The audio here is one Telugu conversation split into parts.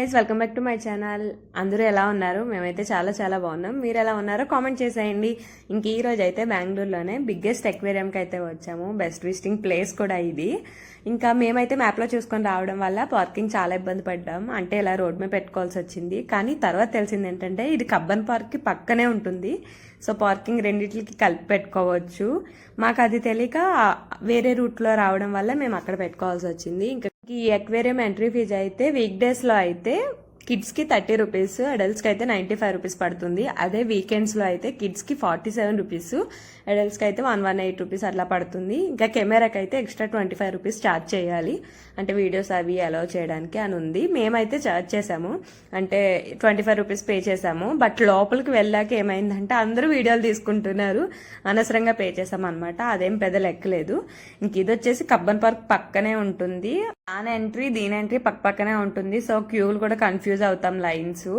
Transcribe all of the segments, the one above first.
Guys, welcome back to my channel. అందరూ ఎలా ఉన్నారు? మేమైతే చాలా చాలా బాగున్నాం. మీరు ఎలా ఉన్నారో కామెంట్ చేసేయండి. ఇంక ఈ రోజు అయితే బెంగళూరులోనే బిగ్గెస్ట్ ఎక్వేరియంకి అయితే వచ్చాము. బెస్ట్ విజిటింగ్ ప్లేస్ కూడా ఇది. ఇంకా మేమైతే మ్యాప్లో చూసుకొని రావడం వల్ల పార్కింగ్ చాలా ఇబ్బంది పడ్డాం. అంటే ఇలా రోడ్ మీద పెట్టుకోవాల్సి వచ్చింది. కానీ తర్వాత తెలిసింది ఏంటంటే ఇది కబ్బన్ పార్క్కి పక్కనే ఉంటుంది. సో పార్కింగ్ రెండింటికి కలిపి పెట్టుకోవచ్చు. మాకు అది తెలియక వేరే రూట్లో రావడం వల్ల మేము అక్కడ పెట్టుకోవాల్సి వచ్చింది. ఇంకా ఈ అక్వేరియం ఎంట్రీ ఫీజు అయితే వీక్ డేస్లో అయితే కిడ్స్కి 30 రూపీస్, అడల్ట్స్కి అయితే 95 రూపీస్ పడుతుంది. అదే వీకెండ్స్లో అయితే కిడ్స్కి 47 రూపీస్, అడల్ట్స్కి అయితే 118 రూపీస్ అట్లా పడుతుంది. ఇంకా కెమెరాకి అయితే ఎక్స్ట్రా 25 రూపీస్ ఛార్జ్ చేయాలి, అంటే వీడియోస్ అవి అలౌ చేయడానికి అని ఉంది. మేమైతే ఛార్జ్ చేసాము, అంటే 25 రూపీస్ పే చేసాము. బట్ లోపలికి వెళ్ళాక ఏమైందంటే అందరూ వీడియోలు తీసుకుంటున్నారు, అనవసరంగా పే చేసాం అనమాట. అదేం పెద్ద లెక్కలేదు. ఇంక ఇది వచ్చేసి కబ్బన్ పార్క్ పక్కనే ఉంటుంది. దీని ఎంట్రీ పక్కనే ఉంటుంది. సో క్యూలు కూడా కన్ఫ్యూజ్ అవుతాం లైన్స్.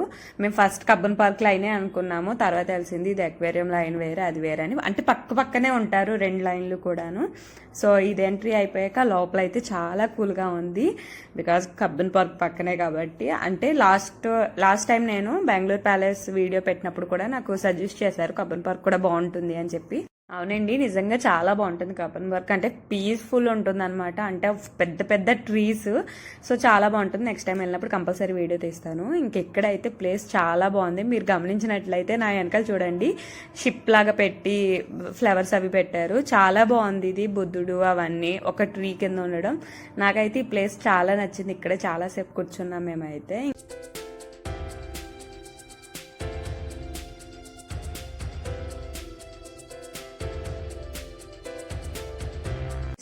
మేము ఫస్ట్ కబ్బన్ పార్క్ లైనే అనుకున్నాము, తర్వాత తెలిసింది ఇది అక్వేరియం లైన్ వేరే అది వేరే అని. అంటే పక్కనే ఉంటారు 2 లైన్లు కూడాను. సో ఇది ఎంట్రీ అయిపోయాక లోపల అయితే చాలా కూల్గా ఉంది, బికాజ్ కబ్బన్ పార్క్ పక్కనే కాబట్టి. అంటే లాస్ట్ టైం నేను బెంగళూరు ప్యాలెస్ వీడియో పెట్టినప్పుడు కూడా నాకు సజెస్ట్ చేశారు కబ్బన్ పార్క్ కూడా బాగుంటుంది అని చెప్పి. అవునండి, నిజంగా చాలా బాగుంటుంది కబ్బన్ పార్క్. అంటే పీస్ఫుల్ ఉంటుంది అనమాట. అంటే పెద్ద పెద్ద ట్రీస్, సో చాలా బాగుంటుంది. నెక్స్ట్ టైం వెళ్ళినప్పుడు కంపల్సరీ వీడియో తీస్తాను. ఇంకెక్కడైతే ప్లేస్ చాలా బాగుంది. మీరు గమనించినట్లయితే నా వెనకాల చూడండి, షిప్ లాగా పెట్టి ఫ్లవర్స్ అవి పెట్టారు. చాలా బాగుంది ఇది, బుద్ధుడు అవన్నీ ఒక ట్రీ కింద ఉండడం. నాకైతే ఈ ప్లేస్ చాలా నచ్చింది. ఇక్కడే చాలాసేపు కూర్చున్నాం మేమైతే.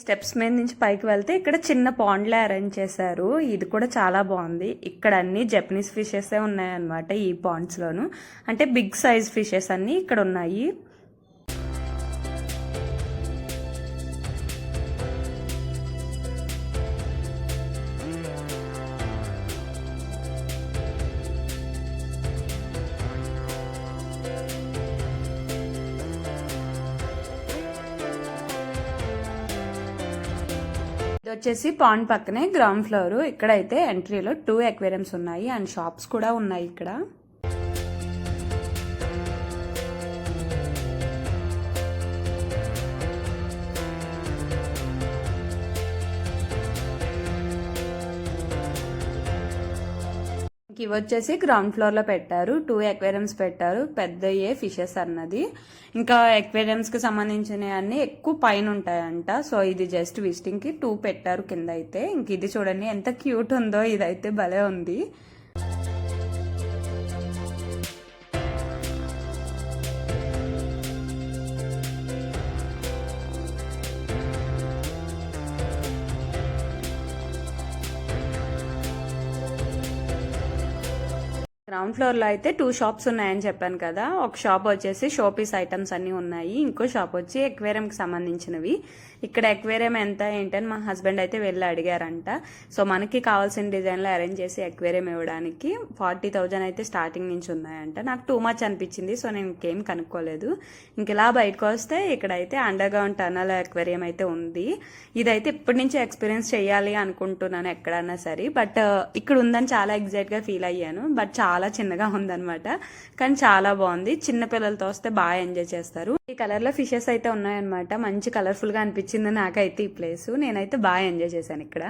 స్టెప్స్ మీద నుంచి పైకి వెళ్తే ఇక్కడ చిన్న పాండ్లే అరేంజ్ చేశారు. ఇది కూడా చాలా బాగుంది. ఇక్కడ అన్ని జపనీస్ ఫిషెస్ ఉన్నాయన్నమాట ఈ పాండ్స్ లోను. అంటే బిగ్ సైజ్ ఫిషెస్ అన్ని ఇక్కడ ఉన్నాయి. ఇది వచ్చేసి పాండ్ పక్కనే గ్రౌండ్ ఫ్లోర్. ఇక్కడైతే ఎంట్రీలో 2 అక్వేరియంస్ ఉన్నాయి అండ్ షాప్స్ కూడా ఉన్నాయి ఇక్కడ. ఇవి వచ్చేసి గ్రౌండ్ ఫ్లోర్ లో పెట్టారు. 2 అక్వేరియంస్ పెట్టారు, పెద్దయే ఫిషెస్ అన్నది. ఇంకా అక్వేరియంస్ కి సంబంధించిన అన్ని ఎక్కువ పైన ఉంటాయంట. సో ఇది జస్ట్ విజిటింగ్ కి 2 పెట్టారు కింద అయితే. ఇంక ఇది చూడండి ఎంత క్యూట్ ఉందో, ఇదైతే భలే ఉంది. గ్రౌండ్ ఫ్లోర్ లో అయితే 2 షాప్స్ ఉన్నాయని చెప్పాను కదా. ఒక షాప్ వచ్చేసి షోపీస్ ఐటమ్స్ అన్ని ఉన్నాయి, ఇంకో షాప్ వచ్చి అక్వేరియం కి సంబంధించినవి. ఇక్కడ అక్వేరియం ఎంత ఏంటని మా హస్బెండ్ అయితే వెళ్ళి అడిగారంట. సో మనకి కావాల్సిన డిజైన్ లో అరేంజ్ చేసి అక్వేరియం ఇవ్వడానికి 40,000 అయితే స్టార్టింగ్ నుంచి ఉన్నాయంట. నాకు టూ మచ్ అనిపించింది, సో నేను ఇంకేం కనుక్కోలేదు. ఇంక ఇలా బయటకు వస్తే ఇక్కడైతే అండర్ గ్రౌండ్ టనల్ అక్వేరియం అయితే ఉంది. ఇదైతే ఇప్పటి నుంచి ఎక్స్పీరియన్స్ చేయాలి అనుకుంటున్నాను ఎక్కడన్నా సరే. బట్ ఇక్కడ ఉందని చాలా ఎగ్జైట్ గా ఫీల్ అయ్యాను. బట్ చాలా చిన్నగా ఉందన్నమాట, కానీ చాలా బాగుంది. చిన్న పిల్లలతో వస్తే బాగా ఎంజాయ్ చేస్తారు. ఈ కలర్ లో ఫిషెస్ అయితే ఉన్నాయన్నమాట. మంచి కలర్ఫుల్ గా అనిపించింది నాకైతే ఈ ప్లేస్. నేనైతే బాగా ఎంజాయ్ చేశాను ఇక్కడ.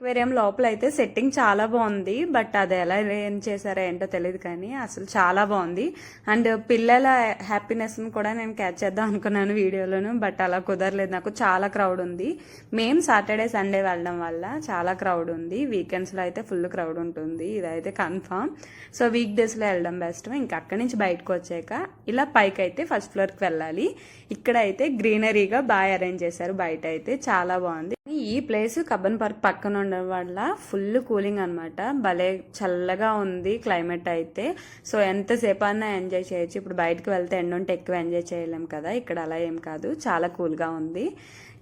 అక్వేరియం లోపల అయితే సెట్టింగ్ చాలా బాగుంది. బట్ అది ఎలా అరేంజ్ చేశారో ఏంటో తెలియదు కానీ అసలు చాలా బాగుంది. అండ్ పిల్లల హ్యాపీనెస్ని కూడా నేను క్యాచ్ చేద్దాం అనుకున్నాను వీడియోలోను. బట్ అలా కుదరలేదు, నాకు చాలా క్రౌడ్ ఉంది. మేము సాటర్డే సండే వెళ్ళడం వల్ల చాలా క్రౌడ్ ఉంది. వీకెండ్స్లో అయితే ఫుల్ క్రౌడ్ ఉంటుంది, ఇదైతే కన్ఫామ్. సో వీక్ డేస్లో వెళ్ళడం బెస్ట్. ఇంకా అక్కడి నుంచి బయటకు వచ్చాక ఇలా పైకి అయితే ఫస్ట్ ఫ్లోర్కి వెళ్ళాలి. ఇక్కడ అయితే గ్రీనరీగా బాగా అరేంజ్ చేశారు. బయట అయితే చాలా బాగుంది. ఈ ప్లేస్ కబ్బన్ పార్క్ పక్కన ఉండడం వల్ల ఫుల్ కూలింగ్ అనమాట. భలే చల్లగా ఉంది క్లైమేట్ అయితే. సో ఎంతసేపు అన్నా ఎంజాయ్ చేయొచ్చు. ఇప్పుడు బయటకు వెళ్తే ఎండ ఉంటే ఎక్కువ ఎంజాయ్ చేయలేం కదా, ఇక్కడ అలా ఏం కాదు, చాలా కూల్గా ఉంది.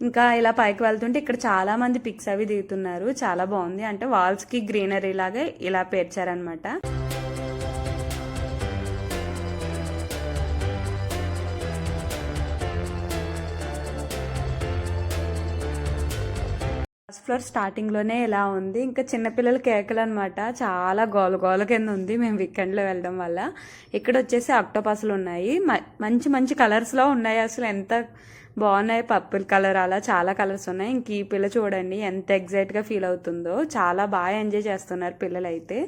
ఇంకా ఇలా పైకి వెళ్తుంటే ఇక్కడ చాలా మంది పిక్స్ అవి దిగుతున్నారు. చాలా బాగుంది. అంటే వాల్స్కి గ్రీనరీ లాగా ఇలా పేర్చారనమాట. ఫస్ట్ ఫ్లోర్ స్టార్టింగ్లోనే ఇలా ఉంది. ఇంకా చిన్నపిల్లల కేకలు అనమాట, చాలా గోల కింద ఉంది. మేము వీకెండ్లో వెళ్ళడం వల్ల. ఇక్కడ వచ్చేసి ఆక్టోపస్లు ఉన్నాయి, మంచి మంచి కలర్స్లో ఉన్నాయి. అసలు ఎంత బాగున్నాయి, పర్పుల్ కలర్ అలా చాలా కలర్స్ ఉన్నాయి. ఇంక ఈ పిల్ల చూడండి ఎంత ఎగ్జైట్గా ఫీల్ అవుతుందో. చాలా బాగా ఎంజాయ్ చేస్తున్నారు పిల్లలు అయితే.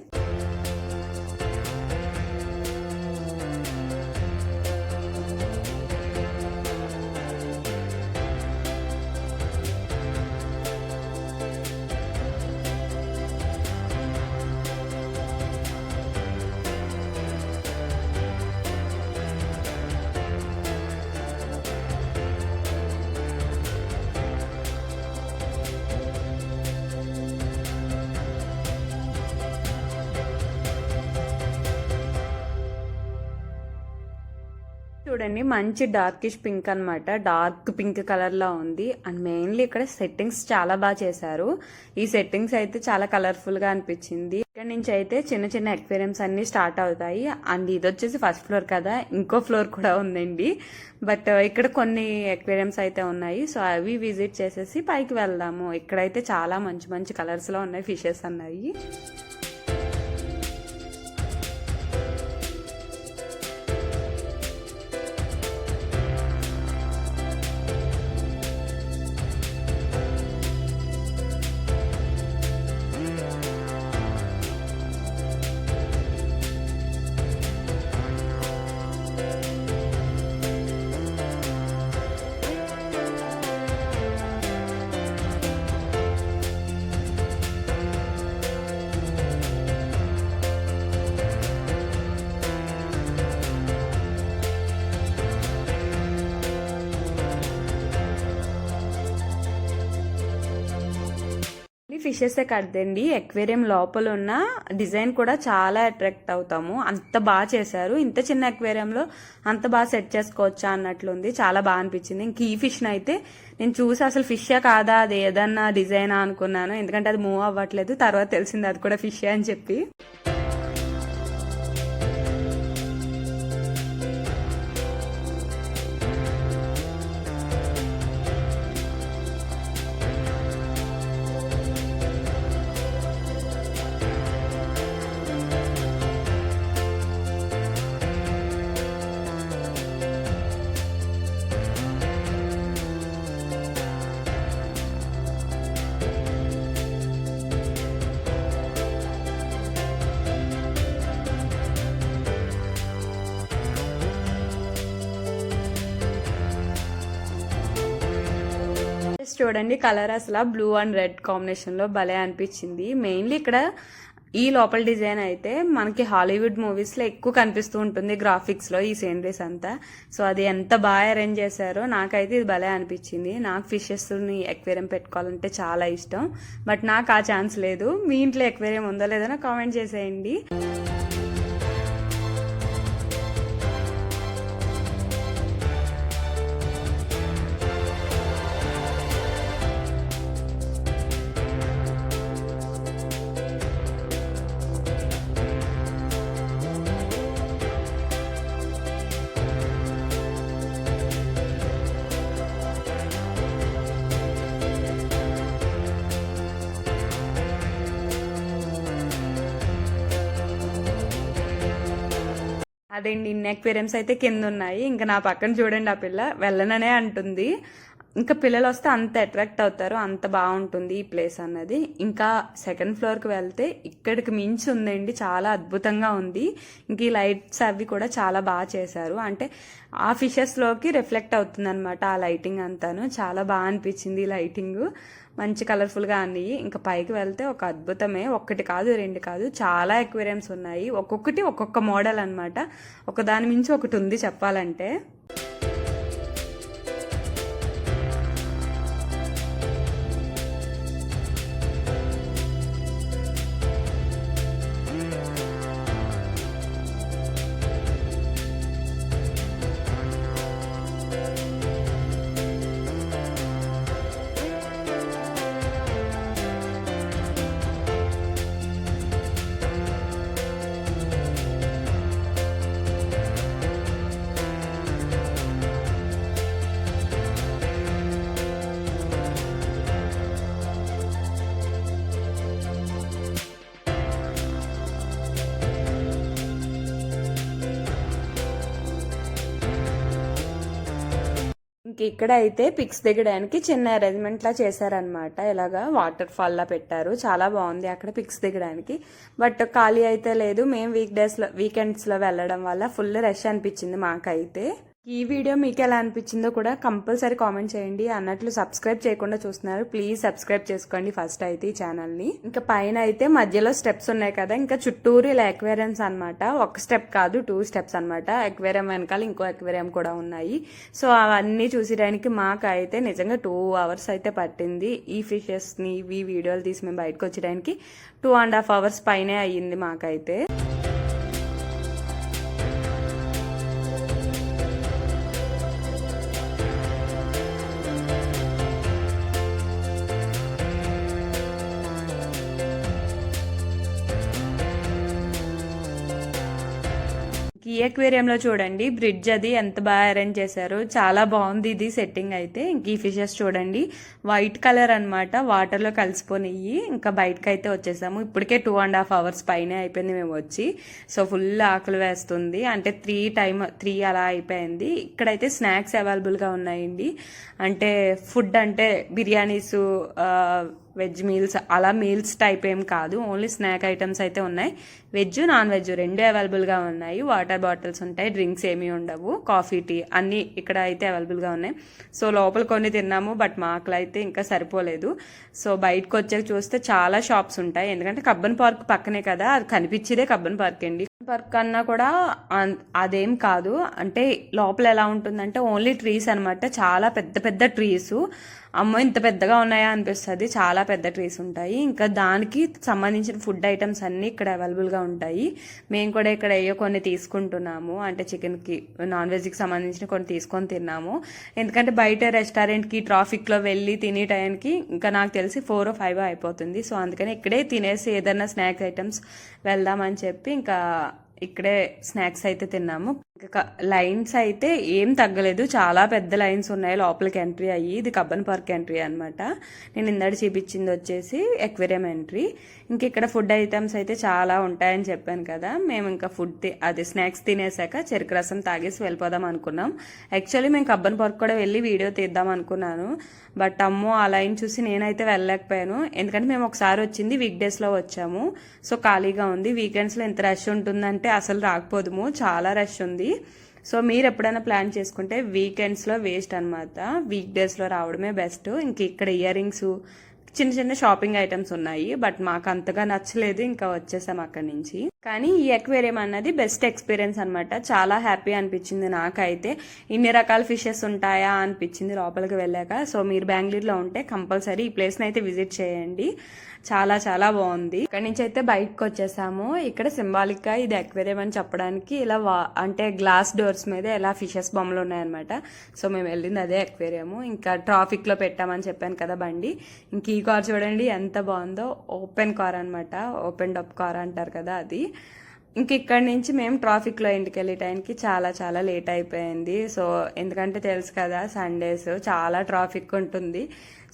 చూడండి మంచి డార్కిష్ పింక్ అనమాట, డార్క్ పింక్ కలర్ లో ఉంది. అండ్ మెయిన్లీ ఇక్కడ సెట్టింగ్స్ చాలా బాగా చేశారు. ఈ సెట్టింగ్స్ అయితే చాలా కలర్ఫుల్ గా అనిపించింది. ఇక్కడ నుంచి అయితే చిన్న చిన్న అక్వేరియంస్ అన్ని స్టార్ట్ అవుతాయి. అండ్ ఇది వచ్చేసి ఫస్ట్ ఫ్లోర్ కదా, ఇంకో ఫ్లోర్ కూడా ఉందండి. బట్ ఇక్కడ కొన్ని అక్వేరియంస్ అయితే ఉన్నాయి. సో అవి విజిట్ చేసేసి పైకి వెళ్దాము. ఇక్కడైతే చాలా మంచి మంచి కలర్స్ లో ఉన్నాయి, ఫిషెస్ అన్నాయి. ఫిషెసే కదండి, ఎక్వేరియం లోపల ఉన్న డిజైన్ కూడా చాలా అట్రాక్ట్ అవుతాము. అంత బాగా చేశారు. ఇంత చిన్న ఎక్వేరియంలో అంత బాగా సెట్ చేసుకోవచ్చా అన్నట్లుంది. చాలా బాగా అనిపించింది. ఇంక ఈ ఫిష్ని అయితే నేను చూసి అసలు ఫిషే కాదా, అది ఏదన్నా డిజైనా అనుకున్నాను. ఎందుకంటే అది మూవ్ అవ్వట్లేదు. తర్వాత తెలిసింది అది కూడా ఫిషే అని చెప్పి. చూడండి కలర్ అసలు బ్లూ అండ్ రెడ్ కాంబినేషన్ లో భలే అనిపించింది. మెయిన్లీ ఇక్కడ ఈ లోపల డిజైన్ అయితే మనకి హాలీవుడ్ మూవీస్ లో ఎక్కువ కనిపిస్తూ ఉంటుంది, గ్రాఫిక్స్ లో ఈ సీనరీస్ అంతా. సో అది ఎంత బాగా అరేంజ్ చేశారో నాకైతే ఇది భలే అనిపించింది. నాకు ఫిషెస్ ని ఎక్వేరియం పెట్టుకోవాలంటే చాలా ఇష్టం. బట్ నాకు ఆ ఛాన్స్ లేదు. మీ ఇంట్లో ఎక్వేరియం ఉందో లేదో కామెంట్ చేసేయండి. అదేండి ఇన్ని ఎక్వేరియంస్ అయితే కింద ఉన్నాయి. ఇంకా నా పక్కన చూడండి, ఆ పిల్ల వెళ్ళననే అంటుంది. ఇంకా పిల్లలు వస్తే అంత అట్రాక్ట్ అవుతారు, అంత బాగుంటుంది ఈ ప్లేస్ అన్నది. ఇంకా సెకండ్ ఫ్లోర్కి వెళ్తే ఇక్కడికి మించి ఉందండి, చాలా అద్భుతంగా ఉంది. ఇంక ఈ లైట్స్ అవి కూడా చాలా బాగా చేశారు, అంటే ఆ ఫిషెస్లోకి రిఫ్లెక్ట్ అవుతుంది అనమాట ఆ లైటింగ్ అంతాను. చాలా బాగా అనిపించింది ఈ లైటింగ్, మంచి కలర్ఫుల్గా అన్నీ. ఇంకా పైకి వెళ్తే ఒక అద్భుతమే, ఒక్కటి కాదు రెండు కాదు చాలా ఎక్వేరియంస్ ఉన్నాయి, ఒక్కొక్కటి ఒక్కొక్క మోడల్ అనమాట, ఒకదాని మించి ఒకటి ఉంది చెప్పాలంటే. ఇంక ఇక్కడ అయితే పిక్స్ దిగడానికి చిన్న అరేంజ్మెంట్ లా చేశారనమాట, ఇలాగా వాటర్ ఫాల్ లా పెట్టారు, చాలా బాగుంది అక్కడ పిక్స్ దిగడానికి. బట్ ఖాళీ అయితే లేదు, మేము వీకెండ్స్ లో వెళ్ళడం వల్ల ఫుల్ రష్ అనిపించింది మాకైతే. ఈ వీడియో మీకు ఎలా అనిపించిందో కూడా కంపల్సరీ కామెంట్ చేయండి. అన్నట్లు సబ్స్క్రైబ్ చేయకుండా చూస్తున్నారు, ప్లీజ్ సబ్స్క్రైబ్ చేసుకోండి ఫస్ట్ అయితే ఈ ఛానల్ని. ఇంకా పైన అయితే మధ్యలో స్టెప్స్ ఉన్నాయి కదా, ఇంకా చుట్టూరు ఇలా ఎక్వేరియమ్స్ అనమాట, ఒక స్టెప్ కాదు 2 స్టెప్స్ అనమాట. ఎక్వేరియం వెనకాల ఇంకో ఎక్వేరియం కూడా ఉన్నాయి. సో అవన్నీ చూసేయడానికి మాకు అయితే నిజంగా 2 hours అయితే పట్టింది. ఈ ఫిషెస్ని ఈ వీడియోలు తీసి మేము బయటకు వచ్చేయడానికి 2.5 hours పైనే అయ్యింది మాకైతే. ఈ అక్వేరియంలో చూడండి బ్రిడ్జ్ అది ఎంత బాగా అరేంజ్ చేశారు, చాలా బాగుంది ఇది సెట్టింగ్ అయితే. ఇంక ఈ ఫిషెస్ చూడండి వైట్ కలర్ అనమాట, వాటర్లో కలిసిపోయి ఇంకా బయటకు అయితే వచ్చేసాము. ఇప్పటికే 2.5 hours పైనే అయిపోయింది మేము వచ్చి. సో ఫుల్ ఆకలి వేస్తుంది, అంటే 3 అలా అయిపోయింది. ఇక్కడైతే స్నాక్స్ అవైలబుల్గా ఉన్నాయండి, అంటే ఫుడ్ అంటే బిర్యానీస్, వెజ్ మీల్స్ అలా మీల్స్ టైప్ ఏం కాదు, ఓన్లీ స్నాక్ ఐటమ్స్ అయితే ఉన్నాయి. వెజ్ నాన్ వెజ్ రెండు అవైలబుల్గా ఉన్నాయి. వాటర్ బాటిల్స్ ఉంటాయి, డ్రింక్స్ ఏమీ ఉండవు, కాఫీ టీ అన్నీ ఇక్కడ అయితే అవైలబుల్గా ఉన్నాయి. సో లోపల కొన్ని తిన్నాము, బట్ మాకు అయితే ఇంకా సరిపోలేదు. సో బయటకు వచ్చాక చూస్తే చాలా షాప్స్ ఉంటాయి, ఎందుకంటే కబ్బన్ పార్క్ పక్కనే కదా, అది కనిపించేదే కబ్బన్ పార్క్ అండి. పార్క్ కన్నా కూడా అదేం కాదు, అంటే లోపల ఎలా ఉంటుందంటే ఓన్లీ ట్రీస్ అనమాట, చాలా పెద్ద పెద్ద ట్రీస్. అమ్మో ఇంత పెద్దగా ఉన్నాయా అనిపిస్తుంది, చాలా పెద్ద ట్రీస్ ఉంటాయి. ఇంకా దానికి సంబంధించిన ఫుడ్ ఐటమ్స్ అన్నీ ఇక్కడ అవైలబుల్గా ఉంటాయి. మేము కూడా ఇక్కడ ఏయో కొన్ని తీసుకుంటున్నాము, అంటే చికెన్కి నాన్ వెజ్కి సంబంధించిన కొన్ని తీసుకొని తిన్నాము. ఎందుకంటే బయట రెస్టారెంట్కి ట్రాఫిక్లో వెళ్ళి తినే టైంకి ఇంకా నాకు తెలిసి 4 or 5 అయిపోతుంది. సో అందుకని ఇక్కడే తినేసి ఏదైనా స్నాక్స్ ఐటమ్స్ వెళ్దామని చెప్పి ఇంకా ఇక్కడే స్నాక్స్ అయితే తిన్నాము. ఇంకా లైన్స్ అయితే ఏం తగ్గలేదు, చాలా పెద్ద లైన్స్ ఉన్నాయి లోపలికి ఎంట్రీ అయ్యి. ఇది కబ్బన్ పార్క్ ఎంట్రీ అనమాట, నేను ఇందాక చూపించింది వచ్చేసి ఎక్వేరియం ఎంట్రీ. ఇంక ఇక్కడ ఫుడ్ ఐటమ్స్ అయితే చాలా ఉంటాయని చెప్పాను కదా, మేము ఇంకా అది స్నాక్స్ తినేసాక చెరుకు రసం తాగేసి వెళ్ళిపోదాం అనుకున్నాం. యాక్చువల్లీ మేము కబ్బన్ పార్క్ కూడా వెళ్ళి వీడియో తీద్దాం అనుకున్నాను, బట్ అమ్మో ఆ లైన్ చూసి నేనైతే వెళ్ళలేకపోయాను. ఎందుకంటే మేము ఒకసారి వచ్చింది వీక్ డేస్లో వచ్చాము, సో ఖాళీగా ఉంది. వీకెండ్స్లో ఎంత రష్ ఉంటుందంటే అసలు రాకపోదుము, చాలా రష్ ఉంది. సో మీరు ఎప్పుడైనా ప్లాన్ చేసుకుంటే వీకెండ్స్లో వేస్ట్ అనమాట, వీక్ డేస్లో రావడమే బెస్ట్. ఇంక ఇక్కడ ఇయర్ రింగ్స్, చిన్న చిన్న షాపింగ్ ఐటమ్స్ ఉన్నాయి, బట్ మాకు అంతగా నచ్చలేదు, ఇంకా వచ్చేసాం అక్కడి నుంచి. కానీ ఈ అక్వేరియం అన్నది బెస్ట్ ఎక్స్పీరియన్స్ అనమాట, చాలా హ్యాపీ అనిపించింది నాకైతే. ఇన్ని రకాల ఫిషెస్ ఉంటాయా అనిపించింది లోపలికి వెళ్ళాక. సో మీరు బెంగళూరులో ఉంటే కంపల్సరీ ఈ ప్లేస్ని అయితే విజిట్ చేయండి, చాలా చాలా బాగుంది. ఇక్కడ నుంచి అయితే బయటకు వచ్చేసాము. ఇక్కడ సింబాలిక్ గా ఇది అక్వేరియం అని చెప్పడానికి ఇలా అంటే గ్లాస్ డోర్స్ మీద ఇలా ఫిషెస్ బొమ్మలు ఉన్నాయన్నమాట. సో మేము వెళ్ళింది అదే అక్వేరియం. ఇంకా ట్రాఫిక్ లో పెట్టామని చెప్పాను కదా బండి. ఇంక ఈ కార్ చూడండి ఎంత బాగుందో, ఓపెన్ కార్ అనమాట, ఓపెన్ డప్ కార్ అంటారు కదా అది. ఇంక ఇక్కడి నుంచి మేము ట్రాఫిక్లో ఇంటికి వెళ్ళే టైంకి చాలా చాలా లేట్ అయిపోయింది. సో ఎందుకంటే తెలుసు కదా సండేస్ చాలా ట్రాఫిక్ ఉంటుంది.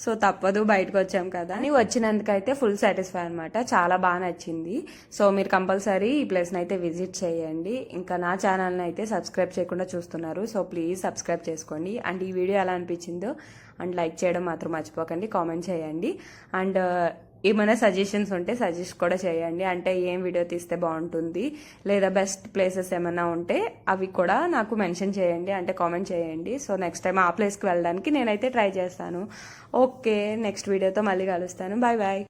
సో తప్పదు, బయటకు వచ్చాం కదా అని వచ్చినందుకైతే ఫుల్ సాటిస్ఫై అనమాట. చాలా బాగా నచ్చింది. సో మీరు కంపల్సరీ ఈ ప్లేస్ని అయితే విజిట్ చేయండి. ఇంకా నా ఛానల్ని అయితే సబ్స్క్రైబ్ చేయకుండా చూస్తున్నారు, సో ప్లీజ్ సబ్స్క్రైబ్ చేసుకోండి. అండ్ ఈ వీడియో ఎలా అనిపించిందో అండ్ లైక్ చేయడం మాత్రం మర్చిపోకండి, కామెంట్ చేయండి. అండ్ ఏమైనా సజెషన్స్ ఉంటే సజెస్ట్ కూడా చేయండి, అంటే ఏం వీడియో తీస్తే బాగుంటుంది, లేదా బెస్ట్ ప్లేసెస్ ఏమైనా ఉంటే అవి కూడా నాకు మెన్షన్ చేయండి, అంటే కామెంట్ చేయండి. సో నెక్స్ట్ టైం ఆ ప్లేస్కి వెళ్ళడానికి నేనైతే ట్రై చేస్తాను. ఓకే, నెక్స్ట్ వీడియోతో మళ్ళీ కలుస్తాను. Bye bye.